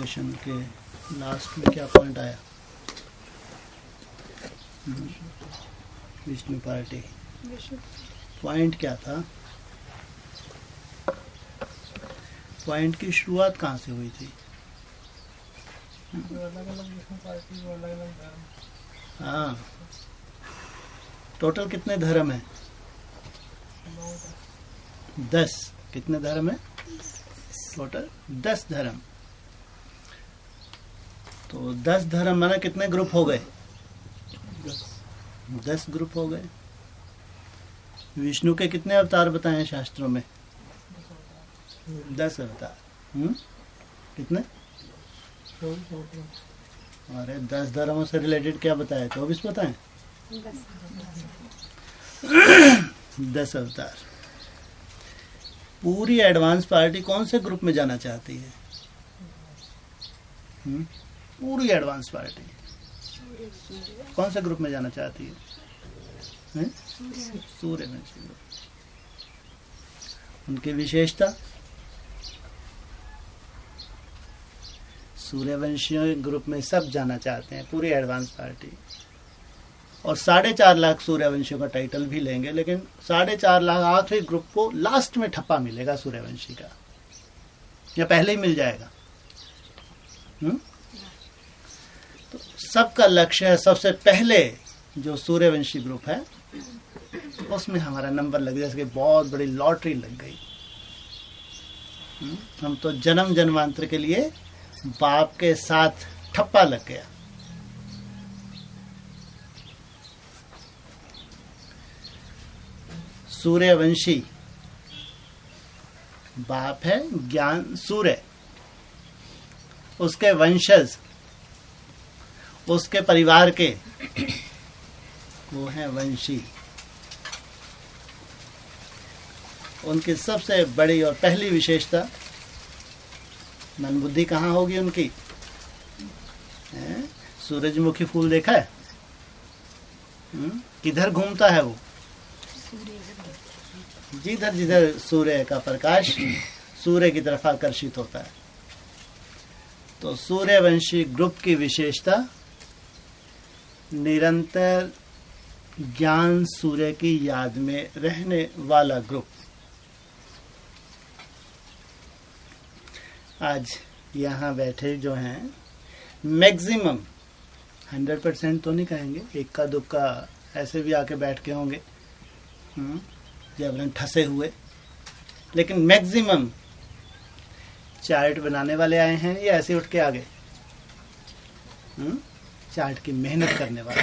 Presentation के last में क्या पॉइंट आया? विष्णु पार्टी पॉइंट क्या था? पॉइंट की शुरुआत कहाँ से हुई थी? हाँ, टोटल कितने धर्म है? 10। कितने धर्म है टोटल? 10 धर्म। तो 10 धर्म माने कितने ग्रुप हो गए? 10 ग्रुप हो गए। विष्णु के कितने अवतार बताए हैं शास्त्रों में? 10 अवतार। कितने? अरे 10 धर्मों से रिलेटेड क्या बताया? 24 बताए? 10 अवतार। पूरी एडवांस पार्टी कौन से ग्रुप में जाना चाहती है? पूरी एडवांस पार्टी कौन से ग्रुप में जाना चाहती है? सूर्यवंशी ग्रुप। उनकी विशेषता? सूर्यवंशी ग्रुप में सब जाना चाहते हैं, पूरी एडवांस पार्टी। और 4.5 लाख सूर्यवंशियों का टाइटल भी लेंगे, लेकिन 4.5 लाख आखिरी ग्रुप को लास्ट में ठप्पा मिलेगा सूर्यवंशी का, या पहले ही मिल जाएगा। तो सबका लक्ष्य है सबसे पहले जो सूर्यवंशी ग्रुप है उसमें हमारा नंबर लग जाए। जैसे कि बहुत बड़ी लॉटरी लग गई। हम तो जन्म जन्मांतर के लिए बाप के साथ ठप्पा लग गया। सूर्यवंशी बाप है ज्ञान सूर्य, उसके वंशज, उसके परिवार के, वो है वंशी। उनकी सबसे बड़ी और पहली विशेषता, मन बुद्धि कहाँ होगी उनकी? सूरजमुखी फूल देखा है? किधर घूमता है वो? जिधर जिधर सूर्य का प्रकाश सूर्य की तरफ आकर्षित होता है। तो सूर्यवंशी ग्रुप की विशेषता निरंतर ज्ञान सूर्य की याद में रहने वाला ग्रुप। आज यहाँ बैठे जो हैं मैक्सिमम 100% तो नहीं कहेंगे, इक्का दुक्का ऐसे भी आके बैठ के होंगे जब ठसे हुए, लेकिन मैक्सिमम चार्ट बनाने वाले आए हैं या ऐसे उठ के आ गए? चार्ट की मेहनत करने वाले।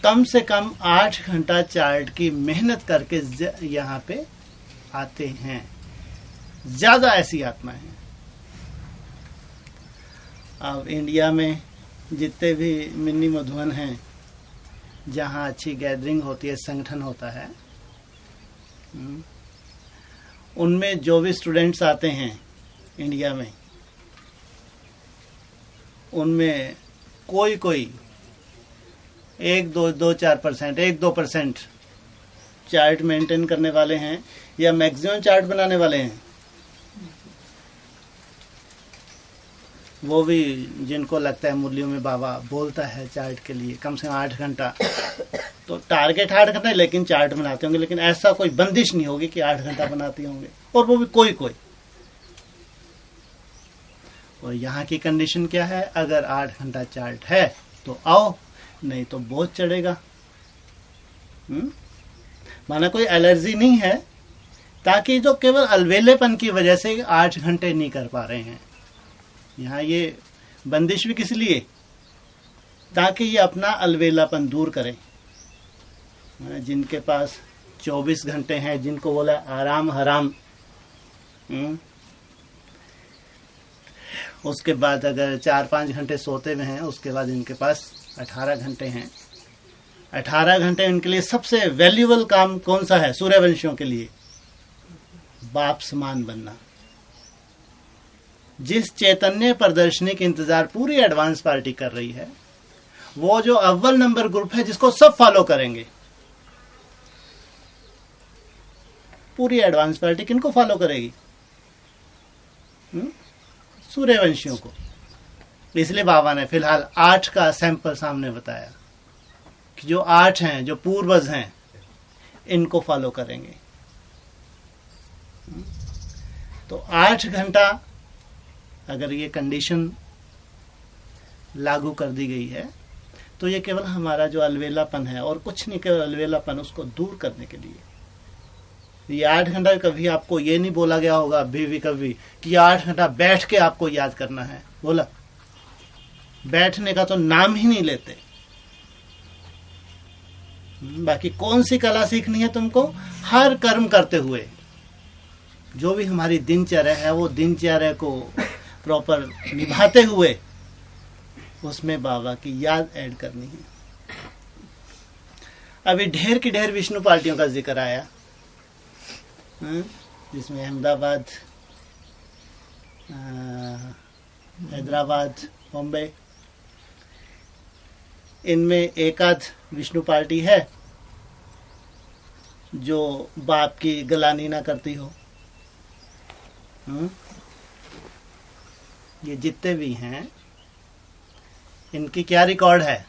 कम से कम 8 घंटा चार्ट की मेहनत करके यहाँ पे आते हैं। ज्यादा ऐसी आत्मा है। अब इंडिया में जितने भी मिनी मधुबन हैं जहाँ अच्छी गैदरिंग होती है, संगठन होता है, उनमें जो भी स्टूडेंट्स आते हैं इंडिया में, उनमें कोई 1-2% 1-2% चार्ट मेंटेन करने वाले हैं या मैक्सिमम चार्ट बनाने वाले हैं। वो भी जिनको लगता है मुरलियों में बाबा बोलता है चार्ट के लिए कम से कम 8 घंटा, तो टारगेट 8 घंटा लेकिन चार्ट बनाते होंगे, लेकिन ऐसा कोई बंदिश नहीं होगी कि 8 घंटा बनाते होंगे, और वो भी कोई। और यहाँ की कंडीशन क्या है? अगर 8 घंटा चार्ट है तो आओ, नहीं तो बोझ चढ़ेगा। माना कोई एलर्जी नहीं है, ताकि जो केवल अलवेलेपन की वजह से 8 घंटे नहीं कर पा रहे हैं। यहाँ ये बंदिश भी किस लिए? ताकि ये अपना अलवेलापन दूर करें। जिनके पास 24 घंटे हैं, जिनको बोला आराम हराम, उसके बाद अगर 4-5 घंटे सोते हुए हैं, उसके बाद इनके पास 18 घंटे हैं। 18 घंटे इनके लिए सबसे वैल्यूएबल काम कौन सा है? सूर्यवंशियों के लिए बाप समान बनना। जिस चैतन्य प्रदर्शनी के इंतजार पूरी एडवांस पार्टी कर रही है, वो जो अव्वल नंबर ग्रुप है जिसको सब फॉलो करेंगे। पूरी एडवांस पार्टी किनको फॉलो करेगी? सूर्यवंशियों को। इसलिए बाबा ने फिलहाल 8 का सैंपल सामने बताया कि जो 8 हैं, जो पूर्वज हैं, इनको फॉलो करेंगे। तो 8 घंटा अगर ये कंडीशन लागू कर दी गई है तो ये केवल हमारा जो अलवेलापन है और कुछ नहीं, केवल अलवेलापन उसको दूर करने के लिए। ये 8 घंटा कभी आपको ये नहीं बोला गया होगा अभी भी कभी कि 8 घंटा बैठ के आपको याद करना है, बोला? बैठने का तो नाम ही नहीं लेते। बाकी कौन सी कला सीखनी है तुमको? हर कर्म करते हुए जो भी हमारी दिनचर्या है वो दिनचर्या को प्रॉपर निभाते हुए उसमें बाबा की याद ऐड करनी है। अभी ढेर की ढेर विष्णु पार्टियों का जिक्र आया, जिसमें अहमदाबाद, हैदराबाद, बॉम्बे, इनमें एकाध विष्णु पार्टी है जो बाप की गलानी ना करती हो। ये जितने भी हैं इनकी क्या रिकॉर्ड है?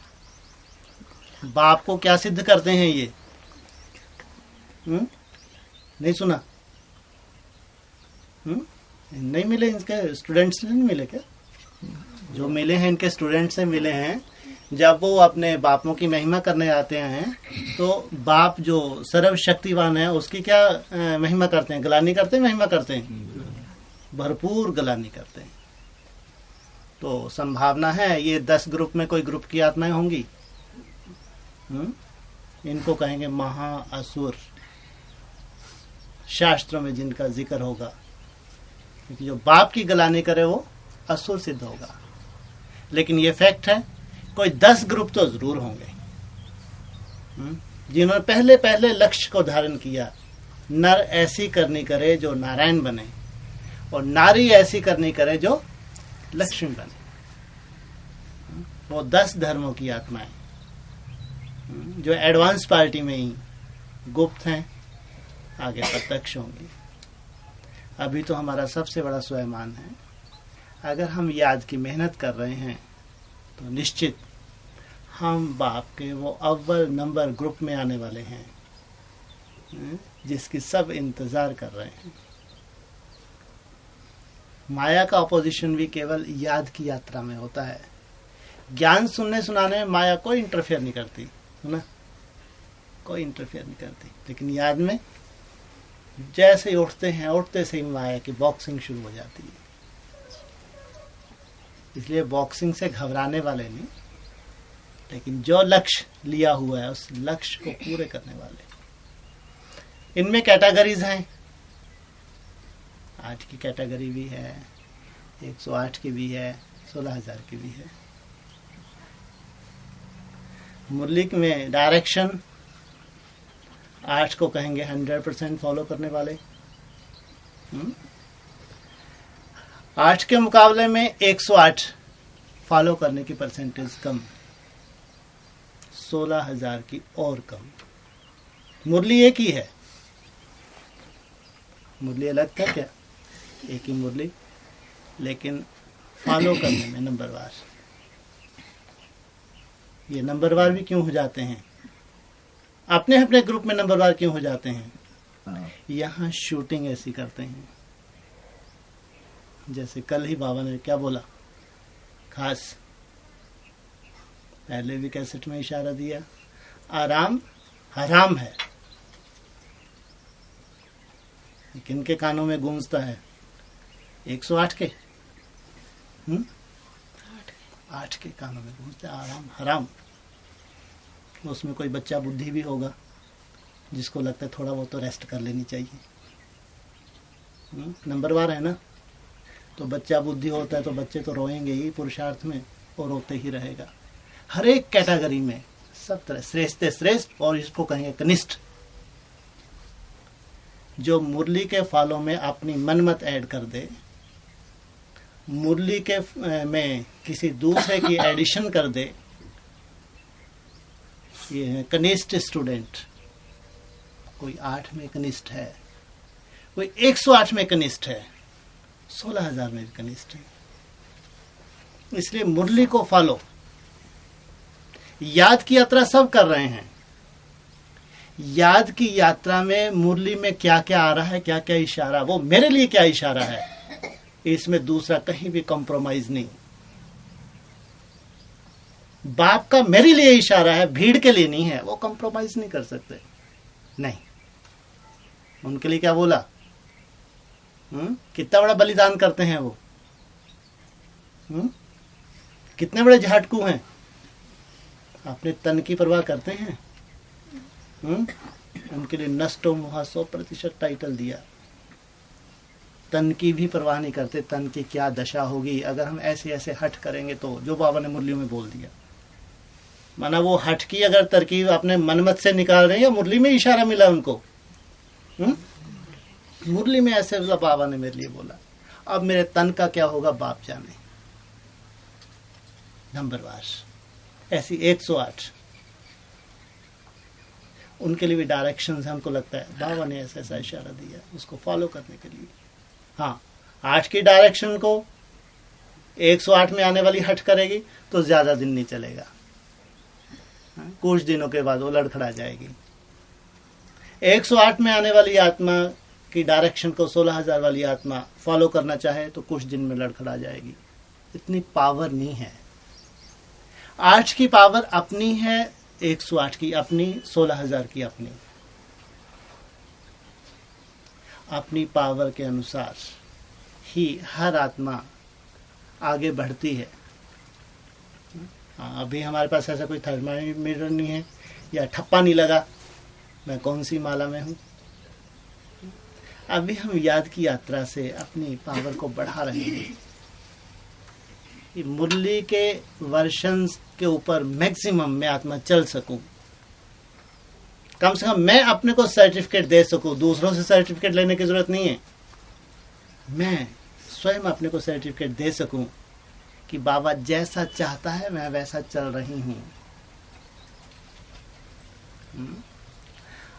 बाप को क्या सिद्ध करते हैं ये? नहीं सुना? नहीं मिले? इनके स्टूडेंट्स नहीं मिले क्या? जो मिले हैं इनके स्टूडेंट से मिले हैं। जब वो अपने बापों की महिमा करने आते हैं तो बाप जो सर्वशक्तिवान है उसकी क्या महिमा करते हैं? गलानी करते हैं, महिमा करते हैं? भरपूर गलानी करते हैं। तो संभावना है ये 10 ग्रुप में कोई ग्रुप की आत्माएं होंगी। इनको कहेंगे महाअसुर, शास्त्रों में जिनका जिक्र होगा, क्योंकि जो बाप की गलानी करे वो असुर सिद्ध होगा। लेकिन ये फैक्ट है कोई 10 ग्रुप तो जरूर होंगे जिन्होंने पहले पहले लक्ष्य को धारण किया, नर ऐसी करनी करे जो नारायण बने और नारी ऐसी करनी करे जो लक्ष्मी बने। वो 10 धर्मों की आत्माएं जो एडवांस पार्टी में ही गुप्त हैं, आगे प्रत्यक्ष होंगी। अभी तो हमारा सबसे बड़ा स्वयमान है। अगर हम याद की मेहनत कर रहे हैं तो निश्चित हम बाप के वो अव्वल नंबर ग्रुप में आने वाले हैं जिसकी सब इंतजार कर रहे हैं। माया का ऑपोजिशन भी केवल याद की यात्रा में होता है। ज्ञान सुनने सुनाने में माया कोई इंटरफेयर नहीं करती, है ना? कोई इंटरफेयर नहीं करती। लेकिन याद में जैसे ही उठते हैं, उठते से ही माया की बॉक्सिंग शुरू हो जाती है। इसलिए बॉक्सिंग से घबराने वाले नहीं, लेकिन जो लक्ष्य लिया हुआ है उस लक्ष्य को पूरे करने वाले। इनमें कैटेगरीज हैं। 8 की कैटेगरी भी है, 108 की भी है, 16,000 की भी है। मुरली में डायरेक्शन 8 को कहेंगे 100% फॉलो करने वाले। 8 के मुकाबले में 108 फॉलो करने की परसेंटेज कम, 16,000 की और कम। मुरली एक ही है। मुरली अलग था क्या? एक ही मुरली, लेकिन फॉलो करने में नंबरवार। ये नंबरवार भी क्यों हो जाते हैं? अपने अपने ग्रुप में नंबरवार क्यों हो जाते हैं? यहाँ शूटिंग ऐसी करते हैं। जैसे कल ही बाबा ने क्या बोला, खास पहले भी कैसेट में इशारा दिया, आराम हराम है। किनके कानों में गूंजता है? 108 के 8 के कानों में गूंजता है आराम हराम। उसमें कोई बच्चा बुद्धि भी होगा जिसको लगता है थोड़ा बहुत तो रेस्ट कर लेनी चाहिए। नंबरवार है ना, तो बच्चा बुद्धि होता है तो बच्चे तो रोएंगे ही पुरुषार्थ में और रोते ही रहेगा। हर एक कैटेगरी में सब तरह श्रेष्ठ श्रेष्ठ, और इसको कहेंगे कनिष्ठ। जो मुरली के फॉलो में अपनी मनमत ऐड कर दे, मुरली के में किसी दूसरे की एडिशन कर दे, ये है कनिष्ठ स्टूडेंट। कोई 8 में कनिष्ठ है, कोई 108 में कनिष्ठ है, 16,000 में भी कनिष्ठ है। इसलिए मुरली को फॉलो, याद की यात्रा सब कर रहे हैं। याद की यात्रा में मुरली में क्या क्या आ रहा है, क्या क्या इशारा, वो मेरे लिए क्या इशारा है, इसमें दूसरा कहीं भी कॉम्प्रोमाइज नहीं। बाप का मेरे लिए इशारा है, भीड़ के लिए नहीं है, वो कॉम्प्रोमाइज नहीं कर सकते। नहीं, उनके लिए क्या बोला, कितना बड़ा बलिदान करते हैं वो, कितने बड़े झाटकू हैं, अपने तन की परवाह करते हैं। उनके लिए नष्टो मुहा 100% टाइटल दिया। तन की भी परवाह नहीं करते, तन की क्या दशा होगी अगर हम ऐसे ऐसे हट करेंगे तो, जो बाबा ने मुरली में बोल दिया। माना वो हट की अगर तरकीब अपने मनमत से निकाल रहे हैं, या मुरली में इशारा मिला उनको, मुरली में ऐसे बाबा ने मेरे लिए बोला। अब मेरे तन का क्या होगा बाप जाने। नंबरवार ऐसी 108 उनके लिए भी डायरेक्शंस हमको लगता है बाबा ने ऐसा ऐसा इशारा दिया उसको फॉलो करने के लिए। हाँ, 8 की डायरेक्शन को 108 में आने वाली हट करेगी तो ज्यादा दिन नहीं चलेगा, कुछ दिनों के बाद वो लड़खड़ा जाएगी। 108 में आने वाली आत्मा की डायरेक्शन को 16,000 वाली आत्मा फॉलो करना चाहे तो कुछ दिन में लड़खड़ा जाएगी। इतनी पावर नहीं है। 8 की पावर अपनी है, 108 की अपनी, 16,000 की अपनी। अपनी पावर के अनुसार ही हर आत्मा आगे बढ़ती है। अभी हमारे पास ऐसा कोई थर्मामीटर नहीं है या ठप्पा नहीं लगा मैं कौन सी माला में हूं। अभी हम याद की यात्रा से अपनी पावर को बढ़ा रहे हैं। मुरली के वर्षन्स के ऊपर मैक्सिमम मैं आत्मा चल सकूं, कम से कम मैं अपने को सर्टिफिकेट दे सकूं। दूसरों से सर्टिफिकेट लेने की जरूरत नहीं है, मैं स्वयं अपने को सर्टिफिकेट दे सकूं कि बाबा जैसा चाहता है मैं वैसा चल रही हूं।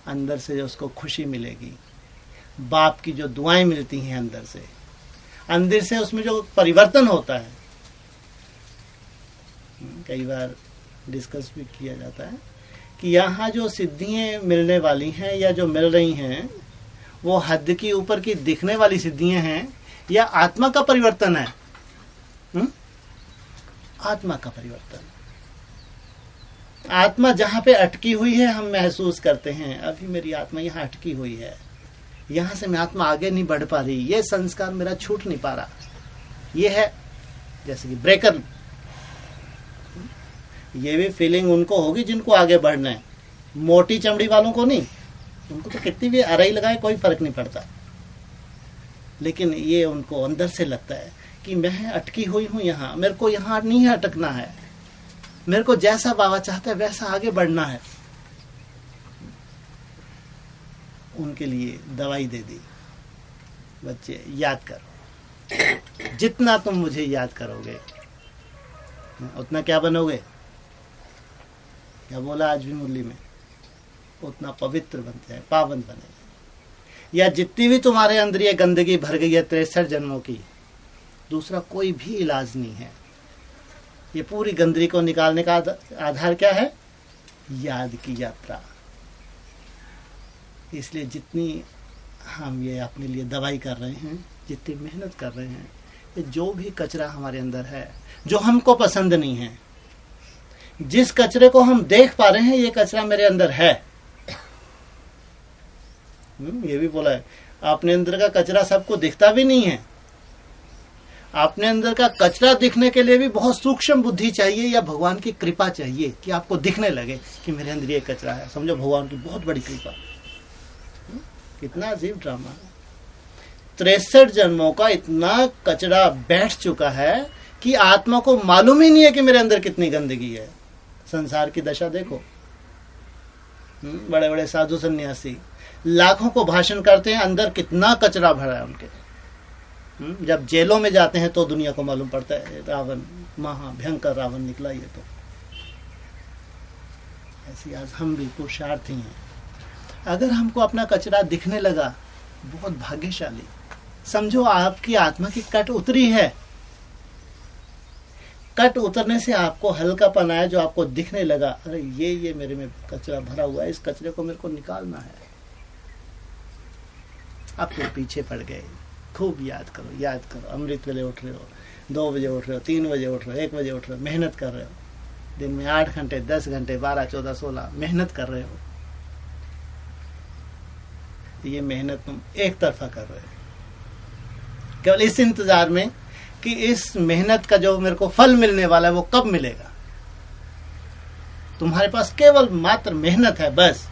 अंदर से उसको खुशी मिलेगी, बाप की जो दुआएं मिलती हैं अंदर से उसमें जो परिवर्तन होता है। कई बार डिस्कस भी किया जाता है कि यहाँ जो सिद्धियां मिलने वाली हैं या जो मिल रही हैं वो हद की ऊपर की दिखने वाली सिद्धियां हैं या आत्मा का परिवर्तन है। आत्मा का परिवर्तन। आत्मा जहां पे अटकी हुई है हम महसूस करते हैं अभी मेरी आत्मा यहाँ अटकी हुई है, यहां से मैं आत्मा आगे नहीं बढ़ पा रही, ये संस्कार मेरा छूट नहीं पा रहा। ये है जैसे कि ब्रेकर। ये भी फीलिंग उनको होगी जिनको आगे बढ़ना है, मोटी चमड़ी वालों को नहीं। उनको तो कितनी भी अराई लगाए कोई फर्क नहीं पड़ता, लेकिन ये उनको अंदर से लगता है कि मैं अटकी हुई हूं यहाँ, मेरे को यहाँ नहीं अटकना है, मेरे को जैसा बाबा चाहता है वैसा आगे बढ़ना है। उनके लिए दवाई दे दी, बच्चे याद करो, जितना तुम मुझे याद करोगे उतना क्या बनोगे। क्या बोला आज भी मुरली में, उतना पवित्र बनते हैं, पावन बने। या जितनी भी तुम्हारे अंदर ये गंदगी भर गई है 63 जन्मों की, दूसरा कोई भी इलाज नहीं है। ये पूरी गंदगी को निकालने का आधार क्या है, याद की यात्रा। इसलिए जितनी हम ये अपने लिए दवाई कर रहे हैं, जितनी मेहनत कर रहे हैं, ये जो भी कचरा हमारे अंदर है जो हमको पसंद नहीं है, जिस कचरे को हम देख पा रहे हैं ये कचरा मेरे अंदर है। ये भी बोला है अपने अंदर का कचरा सबको दिखता भी नहीं है। अपने अंदर का कचरा दिखने के लिए भी बहुत सूक्ष्म बुद्धि चाहिए या भगवान की कृपा चाहिए कि आपको दिखने लगे कि मेरे अंदर ये कचरा है। समझो भगवान की बहुत बड़ी कृपा। कितना अजीब ड्रामा है। 63 जन्मों का इतना कचरा बैठ चुका है कि आत्मा को मालूम ही नहीं है कि मेरे अंदर कितनी गंदगी है। संसार की दशा देखो, बड़े बड़े साधु सन्यासी लाखों को भाषण करते हैं, अंदर कितना कचरा भरा है उनके। जब जेलों में जाते हैं तो दुनिया को मालूम पड़ता है रावण, महाभयंकर रावण निकला ये तो। ऐसी आज हम भी पुरुषार्थी हैं। अगर हमको अपना कचरा दिखने लगा, बहुत भाग्यशाली। समझो आपकी आत्मा की कट उतरी है। कट उतरने से आपको हल्कापन आया, जो आपको दिखने लगा, अरे ये मेरे में कचरा भरा हुआ है, इस कचरे को मेरे को निकालना है। अब तो पीछे पड़ गए। खूब याद करो। अमृत वेले उठ रहे हो, 2 बजे उठ रहे हो, 3 बजे उठ रहे हो, 1 बजे उठ रहे हो, मेहनत कर रहे हो। दिन में 8 घंटे, 10 घंटे, 12, 14, 16 मेहनत कर रहे हो। ये मेहनत तुम एक तरफा कर रहे हो, केवल इस इंतजार में कि इस मेहनत का जो मेरे को फल मिलने वाला है वो कब मिलेगा। तुम्हारे पास केवल मात्र मेहनत है बस।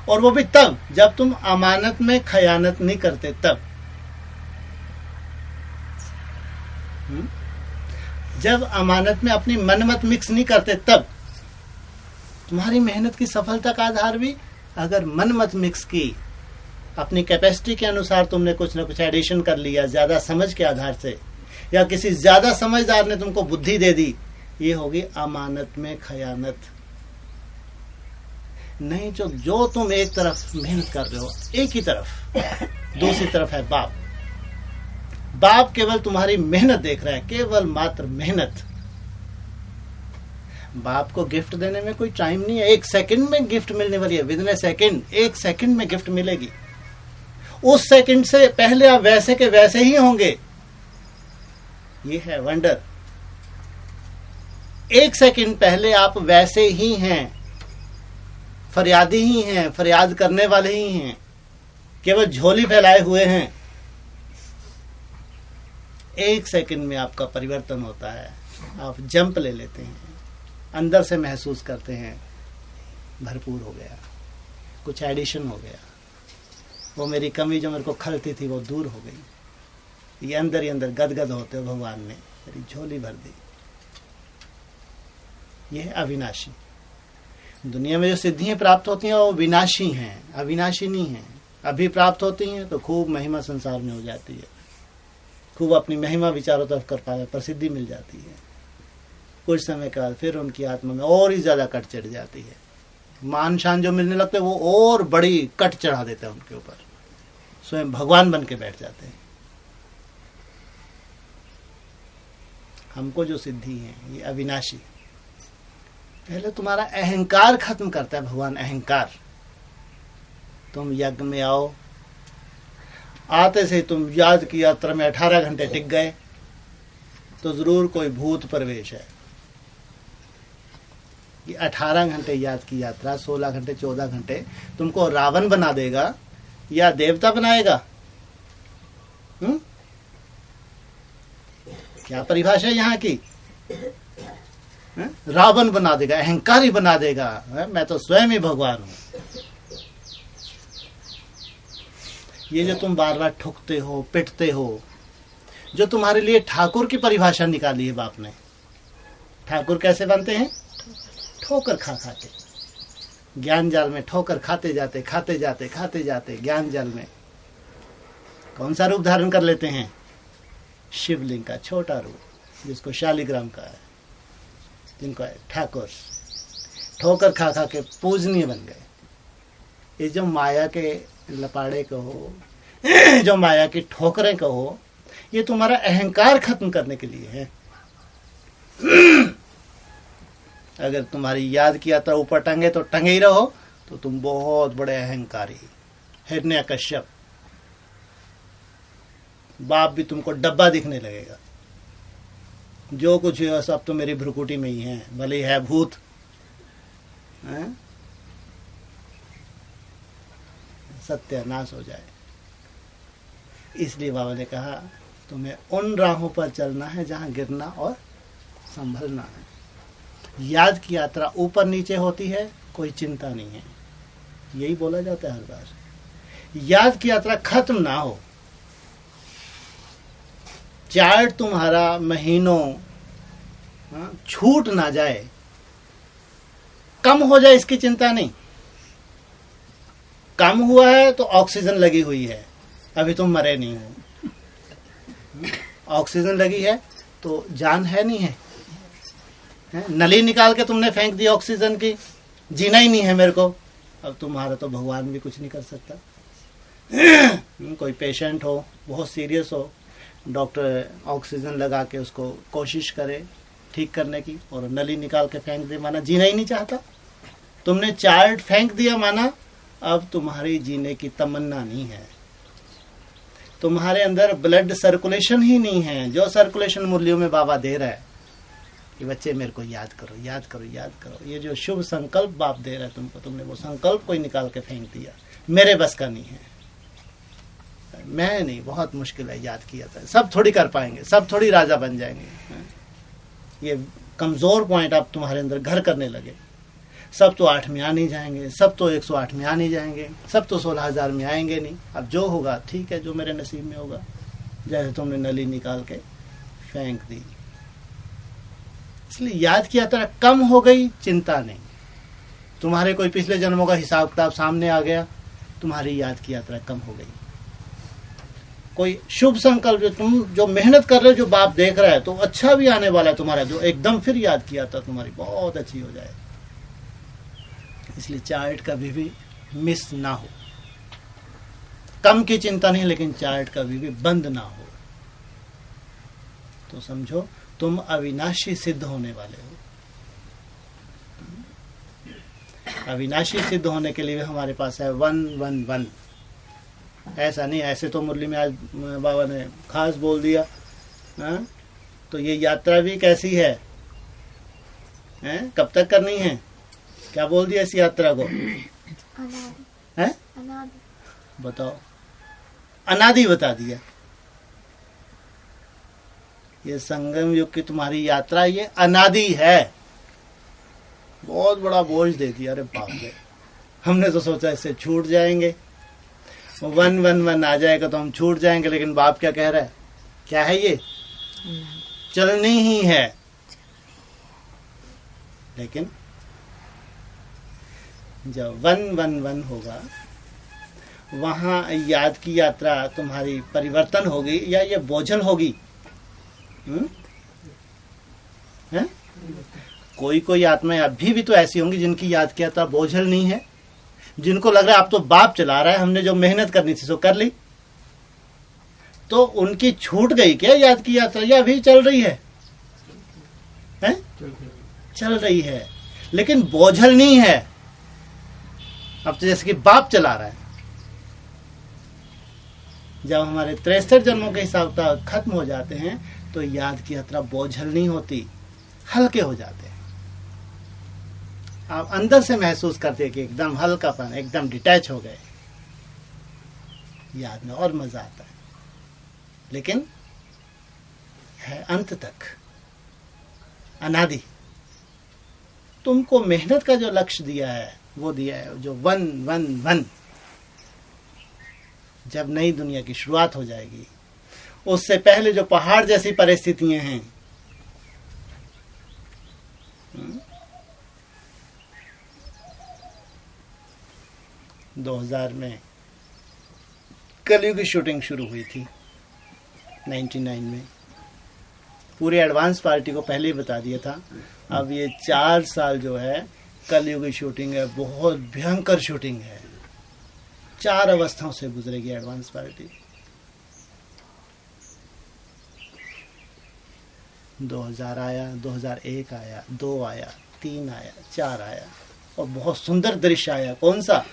और वो भी तब जब तुम अमानत में खयानत नहीं करते, तब। जब अमानत में अपनी मनमत मिक्स नहीं करते, तब। तुम्हारी मेहनत की सफलता का आधार भी अगर मनमत मिक्स की, अपनी कैपेसिटी के अनुसार तुमने कुछ ना कुछ एडिशन कर लिया, ज्यादा समझ के आधार से, या किसी ज्यादा समझदार ने तुमको बुद्धि दे दी, ये होगी अमानत में खयानत। नहीं जो तुम एक तरफ मेहनत कर रहे हो, एक ही तरफ, दूसरी तरफ है बाप। बाप केवल तुम्हारी मेहनत देख रहा है, केवल मात्र मेहनत। बाप को गिफ्ट देने में कोई टाइम नहीं है। 1 सेकंड में गिफ्ट मिलने वाली है, विदिन ए सेकंड। 1 सेकंड में गिफ्ट मिलेगी। उस सेकंड से पहले आप वैसे के वैसे ही होंगे। ये है वंडर। 1 सेकंड पहले आप वैसे ही हैं, फरियादी ही हैं, फरियाद करने वाले ही हैं, केवल झोली फैलाए हुए हैं। 1 सेकंड में आपका परिवर्तन होता है। आप जंप ले लेते हैं, अंदर से महसूस करते हैं भरपूर हो गया, कुछ एडिशन हो गया, वो मेरी कमी जो मेरे को खलती थी वो दूर हो गई। ये अंदर ही अंदर गदगद होते हो, भगवान ने मेरी झोली भर दी। ये है अविनाशी। दुनिया में जो सिद्धियां प्राप्त होती हैं वो विनाशी हैं, अविनाशी नहीं हैं। अभी प्राप्त होती हैं तो खूब महिमा संसार में हो जाती है, खूब अपनी महिमा विचारों तरफ कर पाए, प्रसिद्धि मिल जाती है। कुछ समय के बाद फिर उनकी आत्मा में और ही ज्यादा कट चढ़ जाती है। मान शान जो मिलने लगते हैं वो और बड़ी कट चढ़ा देते हैं उनके ऊपर, स्वयं भगवान बन के बैठ जाते हैं। हमको जो सिद्धि है ये अविनाशी। पहले तुम्हारा अहंकार खत्म करता है भगवान, अहंकार। तुम यज्ञ में आओ, आते से तुम याद की यात्रा में 18 घंटे टिक गए तो जरूर कोई भूत प्रवेश है। ये 18 घंटे याद की यात्रा, 16 घंटे 14 घंटे तुमको रावण बना देगा या देवता बनाएगा? क्या परिभाषा है यहाँ की? रावण बना देगा, अहंकारी बना देगा, मैं तो स्वयं ही भगवान हूं। ये जो तुम बार बार ठुकते हो, पिटते हो, जो तुम्हारे लिए ठाकुर की परिभाषा निकाली है बाप ने। ठाकुर कैसे बनते हैं? ठोकर खा खा के, ज्ञान जाल में ठोकर खाते जाते खाते जाते खाते जाते ज्ञान जाल में कौन सा रूप धारण कर लेते हैं? शिवलिंग का छोटा रूप, जिसको शालिग्राम का है, जिनको है ठाकुर। ठोकर खा खा के पूजनीय बन गए। ये जो माया के लपाड़े कहो, जो माया की ठोकरें कहो, ये तुम्हारा अहंकार खत्म करने के लिए है। अगर तुम्हारी याद की यात्रा ऊपर टंगे तो टंगे ही रहो, तो तुम बहुत बड़े अहंकारी, हिरण्यकश्यप। बाप भी तुमको डब्बा दिखने लगेगा। जो कुछ है सब तो मेरी भ्रुकुटी में ही है, भले ही है भूत। सत्यानाश हो जाए। इसलिए बाबा ने कहा तुम्हें उन राहों पर चलना है जहां गिरना और संभलना है। याद की यात्रा ऊपर नीचे होती है, कोई चिंता नहीं है, यही बोला जाता है हर बार। याद की यात्रा खत्म ना हो, चार्ट तुम्हारा महीनों छूट ना जाए, कम हो जाए, इसकी चिंता नहीं। कम हुआ है तो ऑक्सीजन लगी हुई है, अभी तुम मरे नहीं हो। ऑक्सीजन लगी है तो जान है नहीं है? नली निकाल के तुमने फेंक दी ऑक्सीजन की, जीना ही नहीं है मेरे को, अब तुम्हारा तो भगवान भी कुछ नहीं कर सकता। कोई पेशेंट हो, बहुत सीरियस हो, डॉक्टर ऑक्सीजन लगा के उसको कोशिश करे ठीक करने की, और नली निकाल के फेंक दे, माना जीना ही नहीं चाहता। तुमने चार्ट फेंक दिया, माना अब तुम्हारी जीने की तमन्ना नहीं है, तुम्हारे अंदर ब्लड सर्कुलेशन ही नहीं है। जो सर्कुलेशन मुरलियों में बाबा दे रहा है कि बच्चे मेरे को याद करो, याद करो, याद करो, ये जो शुभ संकल्प बाप दे रहा है तुमको, तुमने वो संकल्प कोई निकाल के फेंक दिया, मेरे बस का नहीं है, मैं नहीं, बहुत मुश्किल है, याद किया था, सब थोड़ी कर पाएंगे, सब थोड़ी राजा बन जाएंगे। ये कमजोर पॉइंट आप तुम्हारे अंदर घर करने लगे। सब तो 8 में आ नहीं जाएंगे, सब तो 108 में आ नहीं जाएंगे, सब तो 16,000 में आएंगे नहीं। अब जो होगा ठीक है, जो मेरे नसीब में होगा। जैसे तुमने नली निकाल के फेंक दी, इसलिए याद की यात्रा कम हो गई, चिंता नहीं। तुम्हारे कोई पिछले जन्मों का हिसाब किताब सामने आ गया, तुम्हारी याद की यात्रा कम हो गई। कोई शुभ संकल्प जो तुम जो मेहनत कर रहे हो, जो बाप देख रहा है, तो अच्छा भी आने वाला है तुम्हारा, जो एकदम फिर याद किया था तुम्हारी बहुत अच्छी हो जाए। इसलिए चार्ट कभी भी मिस ना हो। कम की चिंता नहीं, लेकिन चार्ट कभी भी बंद ना हो। तो समझो तुम अविनाशी सिद्ध होने वाले हो। अविनाशी सिद्ध होने के लिए हमारे पास है 111। ऐसा नहीं, ऐसे तो मुरली में आज बाबा ने खास बोल दिया। तो ये यात्रा भी कैसी है, कब तक करनी है, क्या बोल दिया इस यात्रा को? है बताओ, अनादि बता दिया। ये संगम युग की तुम्हारी यात्रा ये अनादि है। बहुत बड़ा बोझ दे दिया। अरे बाप रे, हमने तो सोचा इससे छूट जाएंगे, 111 आ जाएगा तो हम छूट जाएंगे। लेकिन बाप क्या कह रहा है, क्या है ये? चलनी ही है। लेकिन जब 111 होगा, वहां याद की यात्रा तुम्हारी परिवर्तन होगी या ये बोझल होगी? है? कोई कोई आत्माएं अभी भी तो ऐसी होंगी जिनकी याद की यात्रा बोझल नहीं है, जिनको लग रहा है अब तो बाप चला रहा है, हमने जो मेहनत करनी थी सो कर ली। तो उनकी छूट गई क्या याद की यात्रा, या अभी चल रही है? चल रही है, लेकिन बोझल नहीं है। अब तो जैसे कि बाप चला रहा है। जब हमारे 63 जन्मों के हिसाब खत्म हो जाते हैं तो याद की यात्रा बोझल नहीं होती, हल्के हो जाते हैं। आप अंदर से महसूस करते हैं कि एकदम हल्कापन, एकदम डिटैच हो गए। याद में और मजा आता है, लेकिन है अंत तक अनादि। तुमको मेहनत का जो लक्ष्य दिया है वो दिया है जो 111। जब नई दुनिया की शुरुआत हो जाएगी, उससे पहले जो पहाड़ जैसी परिस्थितियां हैं, 2000 में कलयुग की शूटिंग शुरू हुई थी, 99 में। पूरे एडवांस पार्टी को पहले ही बता दिया था। अब ये 4 साल जो है कलयुग की शूटिंग है, बहुत भयंकर शूटिंग है। 4 अवस्थाओं से गुजरेगी एडवांस पार्टी। 2000 आया, 2001 आया, 2 आया, 3 आया, 4 आया, और बहुत सुंदर दृश्य आया। कौन सा?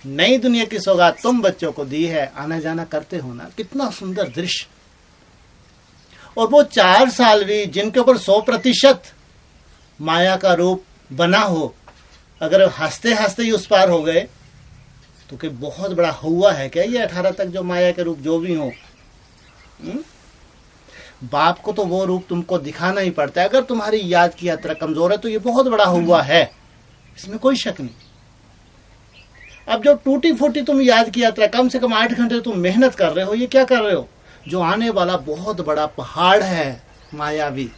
नई दुनिया की सौगात तुम बच्चों को दी है, आना जाना करते हो ना, कितना सुंदर दृश्य। और वो 4 साल भी जिनके ऊपर 100% माया का रूप बना हो, अगर हंसते हंसते ही उस पार हो गए तो कि बहुत बड़ा हुआ है क्या ये 18 तक जो माया के रूप जो भी हो। बाप को तो वो रूप तुमको दिखाना ही पड़ता है। अगर तुम्हारी याद की यात्रा कमजोर है तो ये बहुत बड़ा हुआ है, इसमें कोई शक नहीं। अब जो टूटी फूटी तुम याद की यात्रा, कम से कम 8 घंटे तुम मेहनत कर रहे हो, ये क्या कर रहे हो? जो आने वाला बहुत बड़ा पहाड़ है मायावी,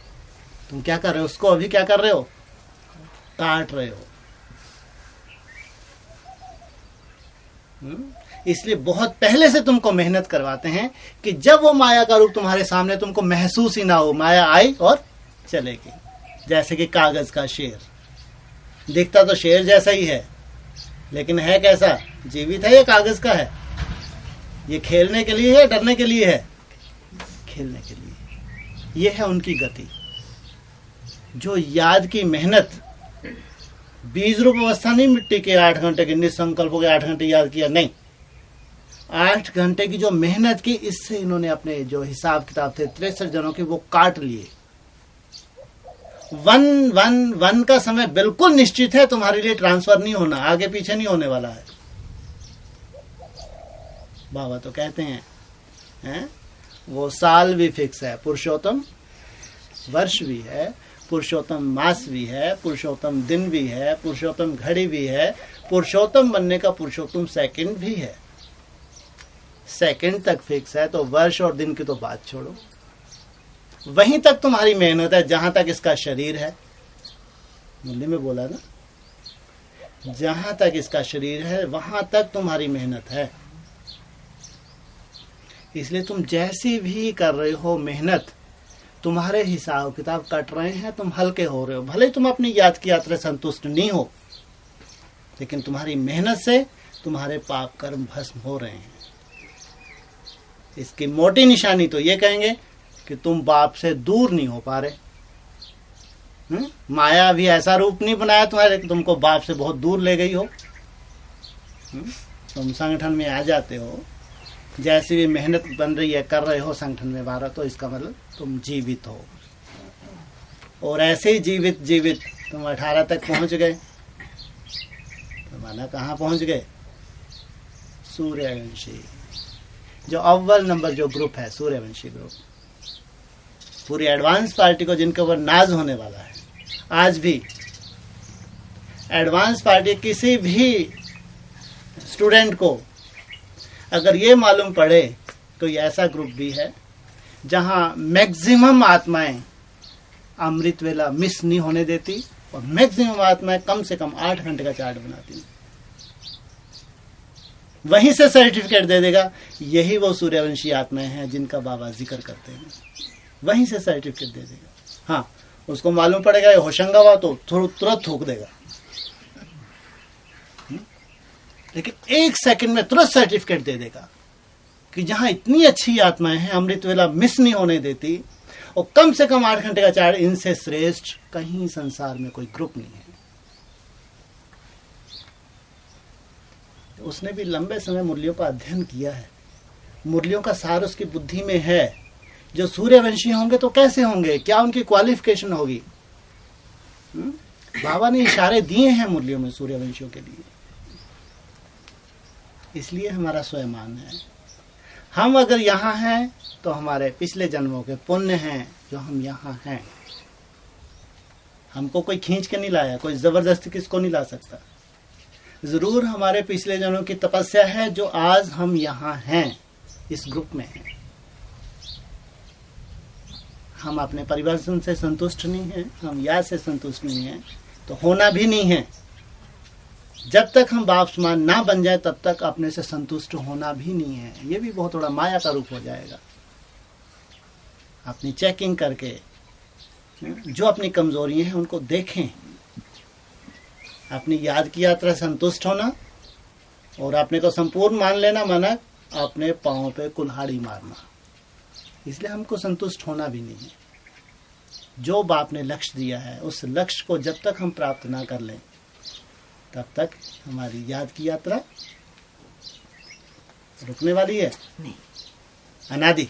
तुम क्या कर रहे हो? उसको अभी क्या कर रहे हो? काट रहे हो। इसलिए बहुत पहले से तुमको मेहनत करवाते हैं कि जब वो माया का रूप तुम्हारे सामने तुमको महसूस ही ना हो। माया आई और चलेगी। जैसे कि कागज का शेर दिखता तो शेर जैसा ही है, लेकिन है कैसा? जीवित है या कागज का है? ये खेलने के लिए है, डरने के लिए है? खेलने के लिए। ये है उनकी गति। जो याद की मेहनत, बीज रूप अवस्था नहीं मिट्टी के 8 घंटे के निसंकल्प हो गए 8 घंटे याद किया, नहीं, 8 घंटे की जो मेहनत की, इससे इन्होंने अपने जो हिसाब किताब थे 63 जनों के, वो काट लिए। 1-1-1 का समय बिल्कुल निश्चित है, तुम्हारे लिए ट्रांसफर नहीं होना, आगे पीछे नहीं होने वाला है। बाबा तो कहते हैं वो साल भी फिक्स है, पुरुषोत्तम वर्ष भी है, पुरुषोत्तम मास भी है, पुरुषोत्तम दिन भी है, पुरुषोत्तम घड़ी भी है, पुरुषोत्तम बनने का पुरुषोत्तम सेकंड भी है। सेकंड तक फिक्स है, तो वर्ष और दिन की तो बात छोड़ो, वहीं तक तुम्हारी मेहनत है जहां तक इसका शरीर है। मुरली में बोला ना, जहां तक इसका शरीर है वहां तक तुम्हारी मेहनत है। इसलिए तुम जैसी भी कर रहे हो मेहनत, तुम्हारे हिसाब किताब कट रहे हैं, तुम हल्के हो रहे हो। भले तुम अपनी याद की यात्रा संतुष्ट नहीं हो, लेकिन तुम्हारी मेहनत से तुम्हारे पाप कर्म भस्म हो रहे हैं। इसकी मोटी निशानी तो ये कहेंगे कि तुम बाप से दूर नहीं हो पा रहे। माया भी ऐसा रूप नहीं बनाया तुम्हारे कि तुमको बाप से बहुत दूर ले गई हो। तुम संगठन में आ जाते हो, जैसी भी मेहनत बन रही है, कर रहे हो संगठन में भारत, तो इसका मतलब तुम जीवित हो। और ऐसे ही जीवित जीवित तुम 18 तक पहुंच गए, तो माना कहाँ पहुंच गए? सूर्यवंशी, जो अव्वल नंबर जो ग्रुप है, सूर्यवंशी ग्रुप, पूरी एडवांस पार्टी को जिनके ऊपर नाज होने वाला है। आज भी एडवांस पार्टी किसी भी स्टूडेंट को अगर ये मालूम पड़े तो ये ऐसा ग्रुप भी है जहां मैक्सिमम आत्माएं अमृत वेला मिस नहीं होने देती, और मैक्सिमम आत्माएं कम से कम 8 घंटे का चार्ट बनाती। वहीं से सर्टिफिकेट दे देगा, यही वो सूर्यवंशी आत्माएं हैं जिनका बाबा जिक्र करते हैं। वहीं से सर्टिफिकेट दे देगा। हाँ, उसको मालूम पड़ेगा ये होशंगाबाद, तो तुरंत थूक देगा, लेकिन 1 सेकंड में तुरंत सर्टिफिकेट दे देगा कि जहां इतनी अच्छी आत्माएं हैं, अमृत वेला मिस नहीं होने देती, और कम से कम 8 घंटे का चार्ट, इनसे श्रेष्ठ कहीं संसार में कोई ग्रुप नहीं है। उसने भी लंबे समय मुरलियों का अध्ययन किया है, मुरलियों का सार उसकी बुद्धि में है। जो सूर्यवंशी होंगे तो कैसे होंगे, क्या उनकी क्वालिफिकेशन होगी? बाबा ने इशारे दिए हैं मुरलियों में सूर्यवंशियों के लिए। इसलिए हमारा स्वयमान है। हम अगर यहाँ हैं तो हमारे पिछले जन्मों के पुण्य हैं जो हम यहाँ हैं। हमको कोई खींच के नहीं लाया, कोई जबरदस्ती किसको नहीं ला सकता। जरूर हमारे पिछले जन्मों की तपस्या है जो आज हम यहाँ हैं, इस ग्रुप में हैं। हम अपने परिवर्तन से संतुष्ट नहीं हैं, हम याद से संतुष्ट नहीं हैं, तो होना भी नहीं है। जब तक हम बाप समान ना बन जाए तब तक अपने से संतुष्ट होना भी नहीं है। ये भी बहुत थोड़ा माया का रूप हो जाएगा। अपनी चेकिंग करके जो अपनी कमजोरियां हैं उनको देखें, अपनी याद की यात्रा संतुष्ट होना और अपने को संपूर्ण मान लेना, माना अपने पांव पे कुल्हाड़ी मारना। इसलिए हमको संतुष्ट होना भी नहीं है। जो बाप ने लक्ष्य दिया है उस लक्ष्य को जब तक हम प्राप्त ना कर लें तब तक हमारी याद की यात्रा रुकने वाली है नहीं, अनादि।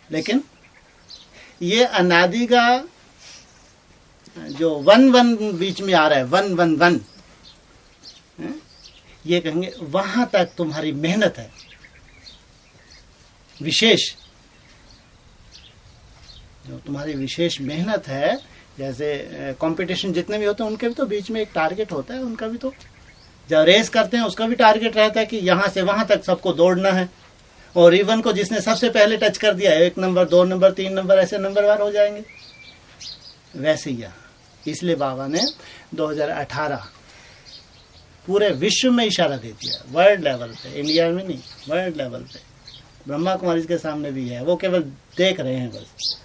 लेकिन ये अनादि का जो 1-1 बीच में आ रहा है, 1-1-1, ये कहेंगे वहां तक तुम्हारी मेहनत है विशेष। जो तुम्हारी विशेष मेहनत है, जैसे कंपटीशन जितने भी होते हैं उनके भी तो बीच में एक टारगेट होता है। उनका भी तो जब रेस करते हैं उसका भी टारगेट रहता है कि यहां से वहां तक सबको दौड़ना है, और इवन को जिसने सबसे पहले टच कर दिया 1 नंबर 2 नंबर 3 नंबर ऐसे नंबरवार हो जाएंगे। वैसे ही इसलिए बाबा ने 2018 पूरे विश्व में इशारा दे दिया, वर्ल्ड लेवल पे, इंडिया में नहीं, वर्ल्ड लेवल पे। ब्रह्मा कुमारी के सामने भी है, वो केवल देख रहे हैं बस।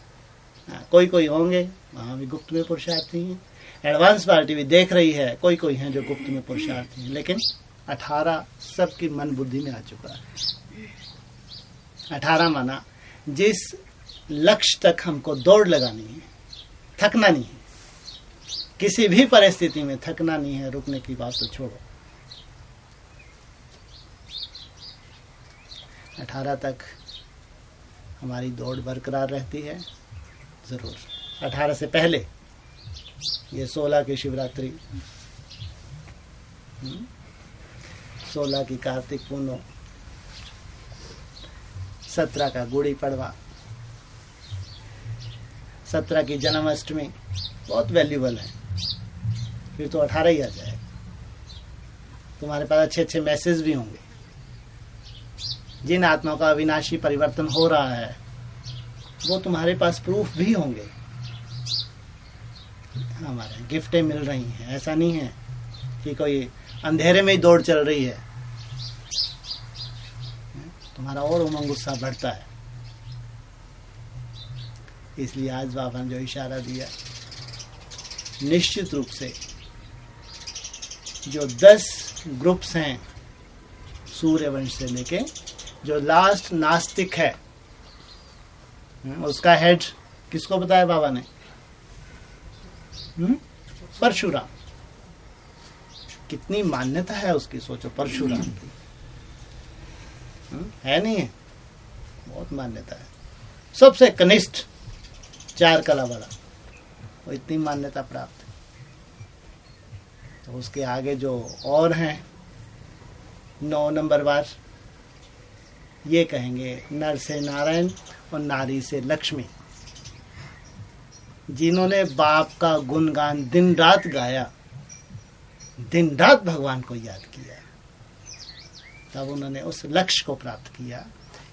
कोई कोई होंगे वहां भी गुप्त में पुरुषार्थी हैं, एडवांस पार्टी भी देख रही है, कोई कोई है जो गुप्त में पुरुषार्थी है, लेकिन 18 सबकी मन बुद्धि में आ चुका है। 18 माना जिस लक्ष्य तक हमको दौड़ लगानी है, थकना नहीं है, किसी भी परिस्थिति में थकना नहीं है, रुकने की बात तो छोड़ो। 18 तक हमारी दौड़ बरकरार रहती है जरूर। 18 से पहले ये 16 की शिवरात्रि, 16 की कार्तिक पूर्णिमा, 17 का गुड़ी पड़वा, 17 की जन्माष्टमी बहुत वैल्यूबल है। फिर तो 18 ही आ जाएगा। तुम्हारे पास अच्छे अच्छे मैसेज भी होंगे। जिन आत्माओं का अविनाशी परिवर्तन हो रहा है वो तुम्हारे पास प्रूफ भी होंगे। हमारे गिफ्टें मिल रही हैं, ऐसा नहीं है कि कोई अंधेरे में ही दौड़ चल रही है। तुम्हारा और उमंग उत्साह बढ़ता है। इसलिए आज बाबा ने जो इशारा दिया, निश्चित रूप से जो 10 ग्रुप्स हैं सूर्यवंश से लेके, जो लास्ट नास्तिक है उसका हेड किसको बताया बाबा ने? परशुराम। कितनी मान्यता है उसकी, सोचो। परशुराम की है नहीं है, बहुत मान्यता है। सबसे कनिष्ठ 4 कला वाला, वो इतनी मान्यता प्राप्त है। तो उसके आगे जो और हैं 9 नंबर वार, ये कहेंगे नर से नारायण और नारी से लक्ष्मी। जिन्होंने बाप का गुणगान दिन रात गाया, दिन रात भगवान को याद किया, तब उन्होंने उस लक्ष्य को प्राप्त किया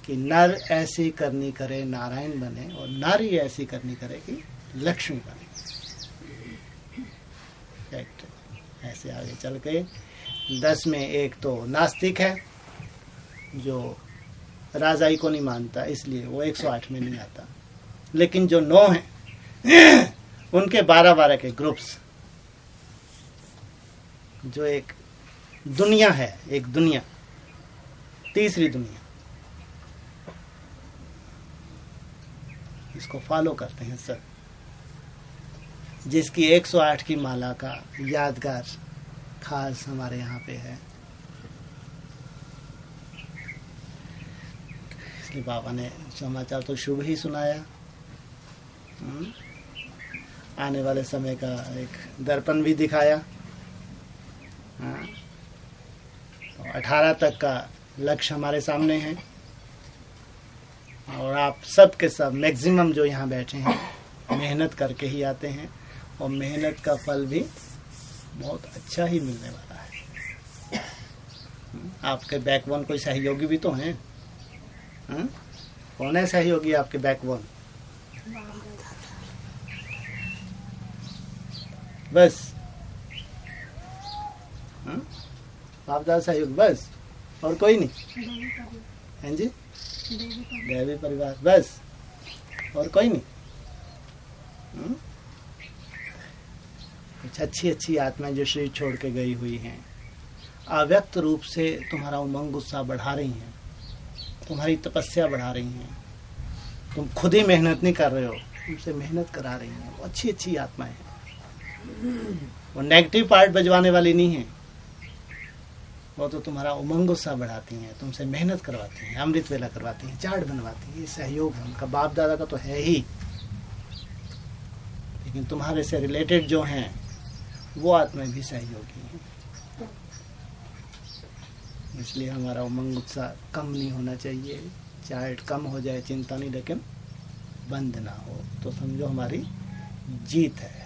कि नर ऐसी करनी करे नारायण बने, और नारी ऐसी करनी करे कि लक्ष्मी बने। ऐसे आगे चल के 10 में एक तो नास्तिक है जो राजाई को नहीं मानता, इसलिए वो 108 में नहीं आता। लेकिन जो 9 हैं उनके 12-12 के ग्रुप्स, जो एक दुनिया है, एक दुनिया, तीसरी दुनिया, इसको फॉलो करते हैं सब, जिसकी 108 की माला का यादगार खास हमारे यहाँ पे है। इसलिए बाबा ने समाचार तो शुभ ही सुनाया। आने वाले समय का एक दर्पण भी दिखाया। तो 18 तक का लक्ष्य हमारे सामने है, और आप सब के सब मैक्सिमम जो यहाँ बैठे हैं मेहनत करके ही आते हैं, और मेहनत का फल भी बहुत अच्छा ही मिलने वाला है। आपके बैकबोन कोई सहयोगी भी तो हैं। कौन है सहयोगी आपके बैकबोन? बस बाप दादा सहयोग, बस, और कोई नहीं हैं जी? दैवी परिवार, बस, और कोई नहीं। कुछ अच्छी अच्छी आत्माएं जो शरीर छोड़ के गई हुई हैं, अव्यक्त रूप से तुम्हारा उमंग उत्साह बढ़ा रही हैं, तुम्हारी तपस्या बढ़ा रही हैं। तुम खुद ही मेहनत नहीं कर रहे हो, तुमसे मेहनत करा रही हैं। वो अच्छी अच्छी आत्माएं हैं, वो नेगेटिव पार्ट बजवाने वाली नहीं है। वो तो तुम्हारा उमंग उत्साह बढ़ाती हैं, तुमसे मेहनत करवाती हैं, अमृत वेला करवाती हैं, चार्ट बनवाती हैं। ये सहयोग है उनका, बाप दादा का तो है ही, लेकिन तुम्हारे से रिलेटेड जो हैं वो आत्माएं भी सहयोगी हैं। इसलिए हमारा उमंग उत्साह कम नहीं होना चाहिए। चाहे कम हो जाए चिंता नहीं, लेकिन बंद ना हो तो समझो हमारी जीत है।